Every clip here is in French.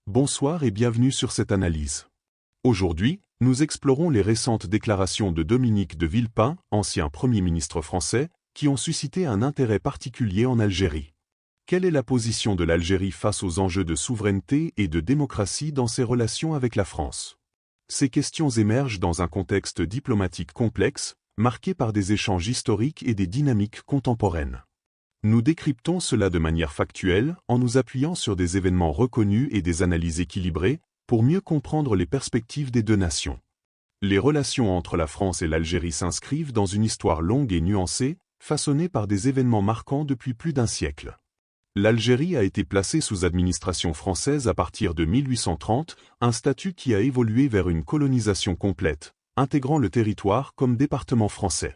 Bonsoir et bienvenue sur cette analyse. Aujourd'hui, nous explorons les récentes déclarations de Dominique de Villepin, ancien Premier ministre français, qui ont suscité un intérêt particulier en Algérie. Quelle est la position de l'Algérie face aux enjeux de souveraineté et de démocratie dans ses relations avec la France? Ces questions émergent dans un contexte diplomatique complexe, marqué par des échanges historiques et des dynamiques contemporaines. Nous décryptons cela de manière factuelle, en nous appuyant sur des événements reconnus et des analyses équilibrées, pour mieux comprendre les perspectives des deux nations. Les relations entre la France et l'Algérie s'inscrivent dans une histoire longue et nuancée, façonnée par des événements marquants depuis plus d'un siècle. L'Algérie a été placée sous administration française à partir de 1830, un statut qui a évolué vers une colonisation complète, intégrant le territoire comme département français.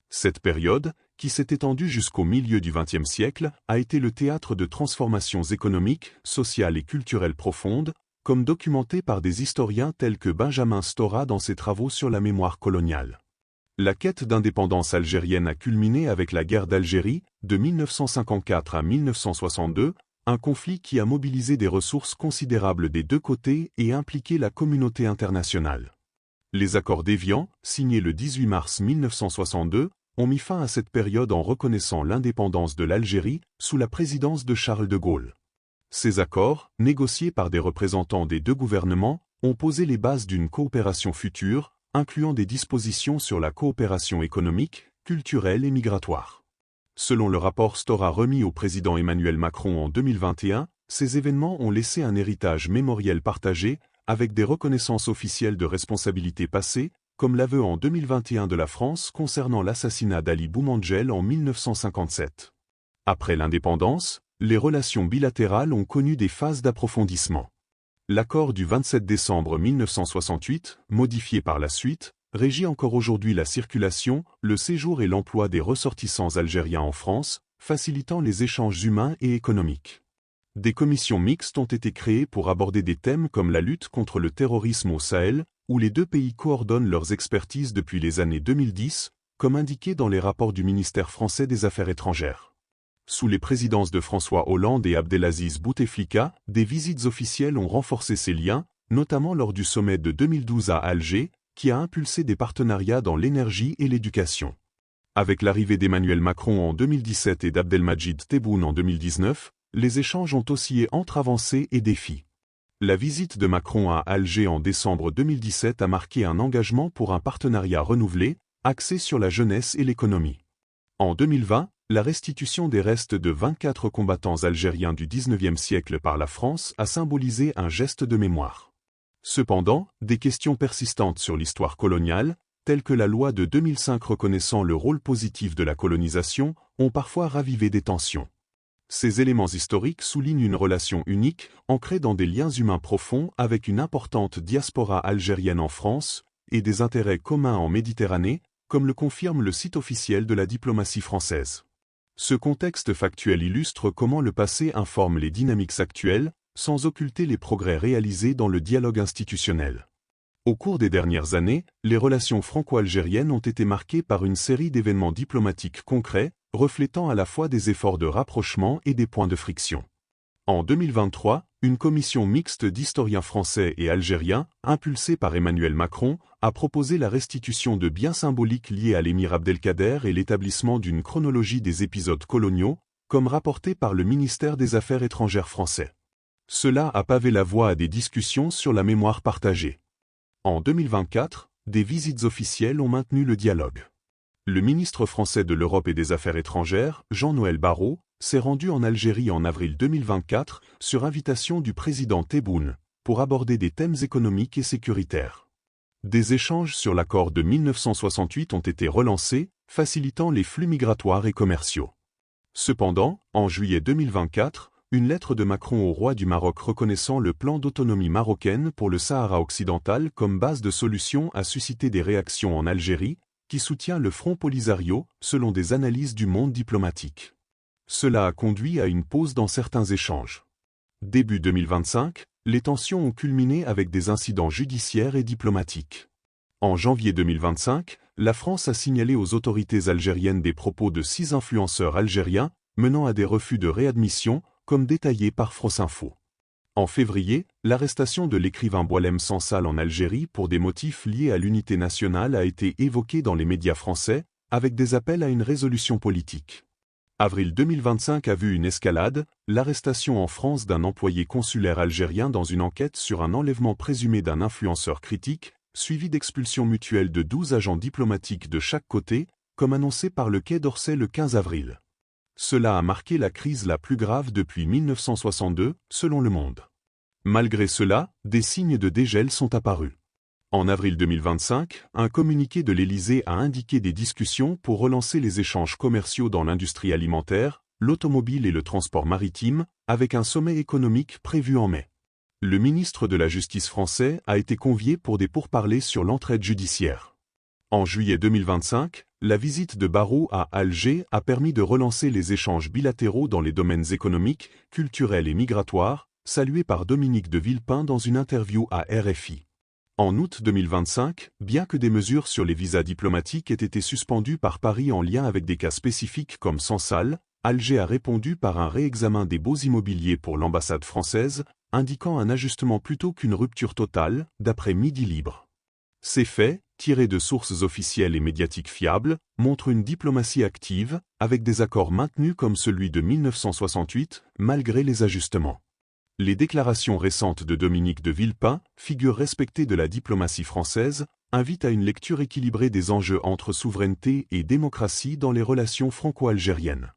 Cette période, qui s'est étendue jusqu'au milieu du XXe siècle, a été le théâtre de transformations économiques, sociales et culturelles profondes, comme documenté par des historiens tels que Benjamin Stora dans ses travaux sur la mémoire coloniale. La quête d'indépendance algérienne a culminé avec la guerre d'Algérie, de 1954 à 1962, un conflit qui a mobilisé des ressources considérables des deux côtés et impliqué la communauté internationale. Les accords d'Évian, signés le 18 mars 1962, ont mis fin à cette période en reconnaissant l'indépendance de l'Algérie sous la présidence de Charles de Gaulle. Ces accords, négociés par des représentants des deux gouvernements, ont posé les bases d'une coopération future, incluant des dispositions sur la coopération économique, culturelle et migratoire. Selon le rapport Stora remis au président Emmanuel Macron en 2021, ces événements ont laissé un héritage mémoriel partagé, avec des reconnaissances officielles de responsabilités passées, comme l'aveu en 2021 de la France concernant l'assassinat d'Ali Boumandjel en 1957. Après l'indépendance, les relations bilatérales ont connu des phases d'approfondissement. L'accord du 27 décembre 1968, modifié par la suite, régit encore aujourd'hui la circulation, le séjour et l'emploi des ressortissants algériens en France, facilitant les échanges humains et économiques. Des commissions mixtes ont été créées pour aborder des thèmes comme la lutte contre le terrorisme au Sahel, où les deux pays coordonnent leurs expertises depuis les années 2010, comme indiqué dans les rapports du ministère français des Affaires étrangères. Sous les présidences de François Hollande et Abdelaziz Bouteflika, des visites officielles ont renforcé ces liens, notamment lors du sommet de 2012 à Alger, qui a impulsé des partenariats dans l'énergie et l'éducation. Avec l'arrivée d'Emmanuel Macron en 2017 et d'Abdelmadjid Tebboune en 2019, les échanges ont oscillé entre avancées et défis. La visite de Macron à Alger en décembre 2017 a marqué un engagement pour un partenariat renouvelé, axé sur la jeunesse et l'économie. En 2020, la restitution des restes de 24 combattants algériens du XIXe siècle par la France a symbolisé un geste de mémoire. Cependant, des questions persistantes sur l'histoire coloniale, telles que la loi de 2005 reconnaissant le rôle positif de la colonisation, ont parfois ravivé des tensions. Ces éléments historiques soulignent une relation unique, ancrée dans des liens humains profonds avec une importante diaspora algérienne en France, et des intérêts communs en Méditerranée, comme le confirme le site officiel de la diplomatie française. Ce contexte factuel illustre comment le passé informe les dynamiques actuelles, sans occulter les progrès réalisés dans le dialogue institutionnel. Au cours des dernières années, les relations franco-algériennes ont été marquées par une série d'événements diplomatiques concrets, reflétant à la fois des efforts de rapprochement et des points de friction. En 2023, une commission mixte d'historiens français et algériens, impulsée par Emmanuel Macron, a proposé la restitution de biens symboliques liés à l'émir Abdelkader et l'établissement d'une chronologie des épisodes coloniaux, comme rapporté par le ministère des Affaires étrangères français. Cela a pavé la voie à des discussions sur la mémoire partagée. En 2024, des visites officielles ont maintenu le dialogue. Le ministre français de l'Europe et des Affaires étrangères, Jean-Noël Barrot, s'est rendu en Algérie en avril 2024 sur invitation du président Tebboune pour aborder des thèmes économiques et sécuritaires. Des échanges sur l'accord de 1968 ont été relancés, facilitant les flux migratoires et commerciaux. Cependant, en juillet 2024, une lettre de Macron au roi du Maroc reconnaissant le plan d'autonomie marocaine pour le Sahara occidental comme base de solution a suscité des réactions en Algérie, qui soutient le Front Polisario, selon des analyses du monde diplomatique. Cela a conduit à une pause dans certains échanges. Début 2025, les tensions ont culminé avec des incidents judiciaires et diplomatiques. En janvier 2025, la France a signalé aux autorités algériennes des propos de 6 influenceurs algériens, menant à des refus de réadmission, comme détaillé par France Info. En février, l'arrestation de l'écrivain Boualem Sansal en Algérie pour des motifs liés à l'unité nationale a été évoquée dans les médias français, avec des appels à une résolution politique. Avril 2025 a vu une escalade, l'arrestation en France d'un employé consulaire algérien dans une enquête sur un enlèvement présumé d'un influenceur critique, suivi d'expulsions mutuelles de 12 agents diplomatiques de chaque côté, comme annoncé par le Quai d'Orsay le 15 avril. Cela a marqué la crise la plus grave depuis 1962, selon Le Monde. Malgré cela, des signes de dégel sont apparus. En avril 2025, un communiqué de l'Élysée a indiqué des discussions pour relancer les échanges commerciaux dans l'industrie alimentaire, l'automobile et le transport maritime, avec un sommet économique prévu en mai. Le ministre de la Justice français a été convié pour des pourparlers sur l'entraide judiciaire. En juillet 2025, la visite de Barrot à Alger a permis de relancer les échanges bilatéraux dans les domaines économiques, culturels et migratoires, salués par Dominique de Villepin dans une interview à RFI. En août 2025, bien que des mesures sur les visas diplomatiques aient été suspendues par Paris en lien avec des cas spécifiques comme Sansal, Alger a répondu par un réexamen des baux immobiliers pour l'ambassade française, indiquant un ajustement plutôt qu'une rupture totale, d'après Midi Libre. Ces faits, tirés de sources officielles et médiatiques fiables, montrent une diplomatie active, avec des accords maintenus comme celui de 1968, malgré les ajustements. Les déclarations récentes de Dominique de Villepin, figure respectée de la diplomatie française, invitent à une lecture équilibrée des enjeux entre souveraineté et démocratie dans les relations franco-algériennes.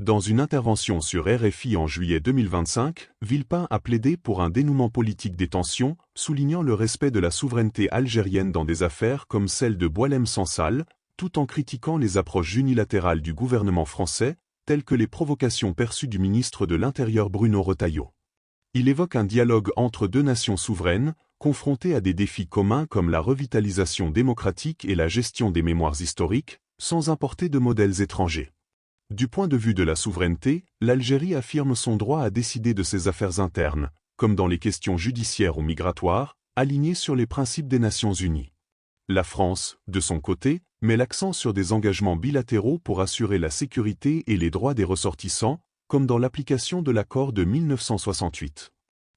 Dans une intervention sur RFI en juillet 2025, Villepin a plaidé pour un dénouement politique des tensions, soulignant le respect de la souveraineté algérienne dans des affaires comme celle de Boualem Sansal, tout en critiquant les approches unilatérales du gouvernement français, telles que les provocations perçues du ministre de l'Intérieur Bruno Retailleau. Il évoque un dialogue entre deux nations souveraines, confrontées à des défis communs comme la revitalisation démocratique et la gestion des mémoires historiques, sans importer de modèles étrangers. Du point de vue de la souveraineté, l'Algérie affirme son droit à décider de ses affaires internes, comme dans les questions judiciaires ou migratoires, alignées sur les principes des Nations Unies. La France, de son côté, met l'accent sur des engagements bilatéraux pour assurer la sécurité et les droits des ressortissants, comme dans l'application de l'accord de 1968.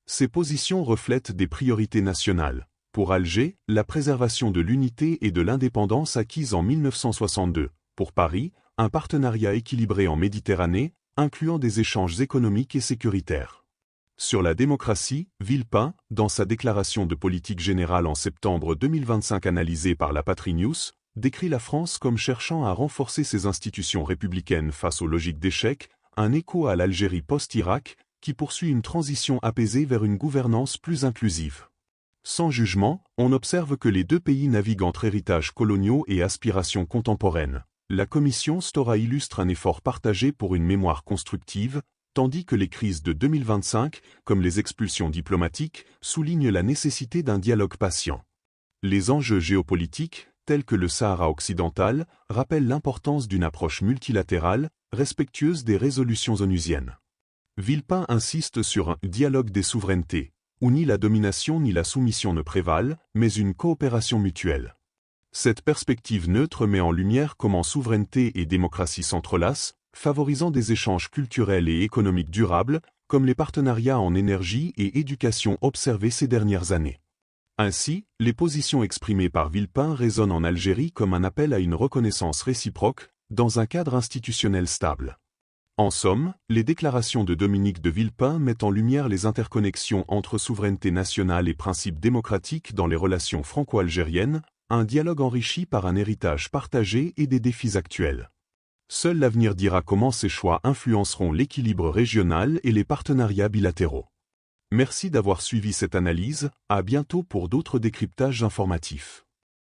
Ces positions reflètent des priorités nationales. Pour Alger, la préservation de l'unité et de l'indépendance acquise en 1962. Pour Paris, un partenariat équilibré en Méditerranée, incluant des échanges économiques et sécuritaires. Sur la démocratie, Villepin, dans sa déclaration de politique générale en septembre 2025 analysée par la Patrie News, décrit la France comme cherchant à renforcer ses institutions républicaines face aux logiques d'échec, un écho à l'Algérie post-Irak, qui poursuit une transition apaisée vers une gouvernance plus inclusive. Sans jugement, on observe que les deux pays naviguent entre héritages coloniaux et aspirations contemporaines. La commission Stora illustre un effort partagé pour une mémoire constructive, tandis que les crises de 2025, comme les expulsions diplomatiques, soulignent la nécessité d'un dialogue patient. Les enjeux géopolitiques, tels que le Sahara occidental, rappellent l'importance d'une approche multilatérale, respectueuse des résolutions onusiennes. Villepin insiste sur un « dialogue des souverainetés », où ni la domination ni la soumission ne prévalent, mais une coopération mutuelle. Cette perspective neutre met en lumière comment souveraineté et démocratie s'entrelacent, favorisant des échanges culturels et économiques durables, comme les partenariats en énergie et éducation observés ces dernières années. Ainsi, les positions exprimées par Villepin résonnent en Algérie comme un appel à une reconnaissance réciproque, dans un cadre institutionnel stable. En somme, les déclarations de Dominique de Villepin mettent en lumière les interconnexions entre souveraineté nationale et principes démocratiques dans les relations franco-algériennes, un dialogue enrichi par un héritage partagé et des défis actuels. Seul l'avenir dira comment ces choix influenceront l'équilibre régional et les partenariats bilatéraux. Merci d'avoir suivi cette analyse, à bientôt pour d'autres décryptages informatifs.